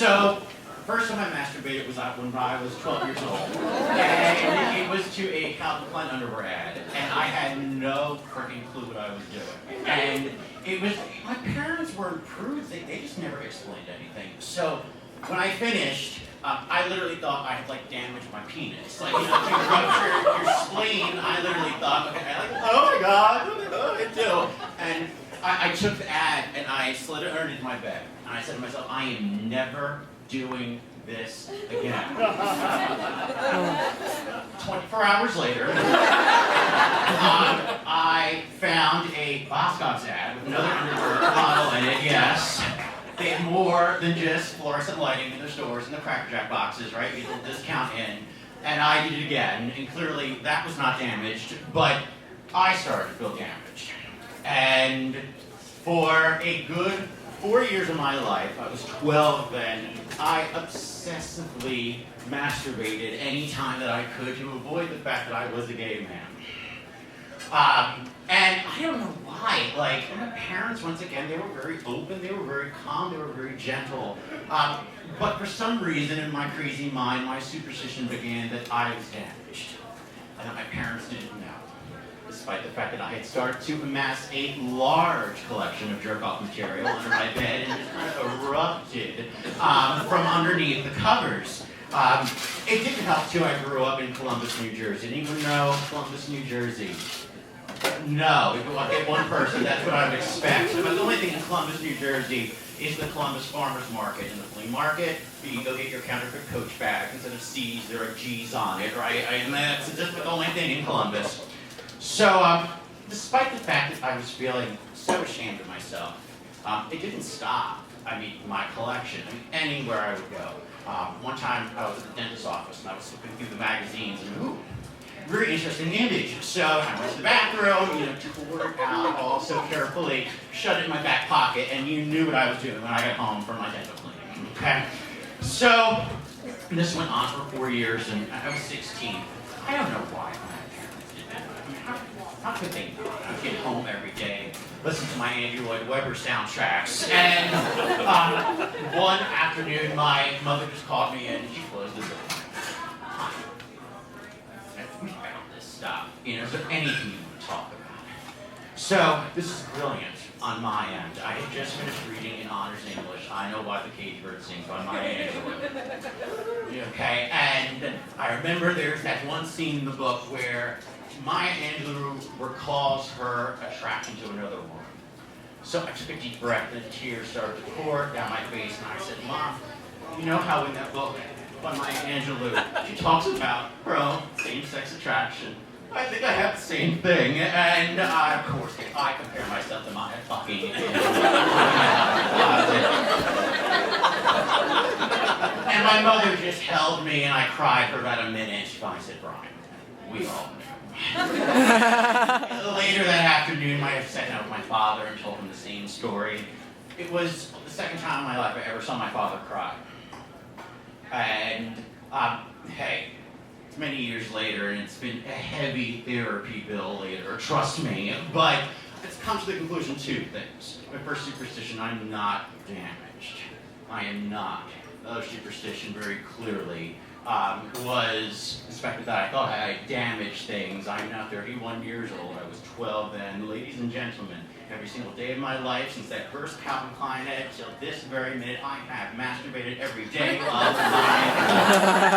So, first time I masturbated was when I was 12 years old. And it was to a Calvin Klein underwear ad. And I had no freaking clue what I was doing. And it was, my parents were prudes, they just never explained anything. So, when I finished, I literally thought I had like damaged my penis. Like, if you rupture your spleen, I literally thought, okay, oh my God, what did I do? And I took the ad and I slid it underneath my bed. And I said to myself, I am never doing this again. 24 hours later, I found a Boscov's ad with another underwear model in it, yes. They had more than just fluorescent lighting in their stores and the Cracker Jack boxes, right? You get a discount in. And I did it again, and clearly that was not damaged, but I started to feel damaged. And for a good 4 years of my life, I was 12 then, I obsessively masturbated any time that I could to avoid the fact that I was a gay man. And I don't know why, like, my parents, once again, they were very open, they were very calm, they were very gentle. But for some reason in my crazy mind, my superstition began that I was damaged. And that my parents didn't know. Despite the fact that I had started to amass a large collection of jerk-off material under my bed and just kind of erupted from underneath the covers. It didn't help, too, I grew up in Columbus, New Jersey. Didn't even know Columbus, New Jersey. No, if you want to get one person, that's what I would expect. But the only thing in Columbus, New Jersey is the Columbus Farmers Market. In the flea market, you can go get your counterfeit Coach bag. Instead of C's, there are G's on it, right? And that's just the only thing in Columbus. So, despite the fact that I was feeling so ashamed of myself, it didn't stop. I mean, my collection. I mean, anywhere I would go. One time, I was at the dentist's office, and I was looking through the magazines, and ooh, very interesting image. So I went to the bathroom, tore it out all so carefully, shut it in my back pocket, and you knew what I was doing when I got home from my dental cleaning. Okay? So this went on for 4 years, and I was 16. I don't know why my parents did that. I mean, how could they not? I'd get home every day, listen to my Andrew Lloyd Webber soundtracks, and one afternoon my mother just called me in, and she closed the door. We found this stuff. Is there anything you want to talk about? So, this is brilliant on my end. I had just finished reading in honors English. I Know Why the Cage Bird Sings by Maya Angelou. Okay, and I remember there's that one scene in the book where Maya Angelou recalls her attraction to another woman. So I took a deep breath and tears started to pour down my face, and I said, Mom, you know how in that book by Maya Angelou, she talks about her own same-sex attraction. I think I have the same thing, and of course, I compare myself to Maya fucking and my mother just held me, and I cried for about a minute, and she finally said, Bryan, we all knew. Later that afternoon, I sat down with my father and told him the same story. It was the second time in my life I ever saw my father cry. And, hey, it's many years later, and it's been a heavy therapy bill later, trust me, but it's come to the conclusion two things. My first superstition, I'm not damaged. I am not. The other superstition, very clearly, was the fact that I thought I damaged things. I'm now 31 years old. I was 12 then. Ladies and gentlemen, every single day of my life, since that first Calvin Klein ad till this very minute, I have masturbated every day of my life.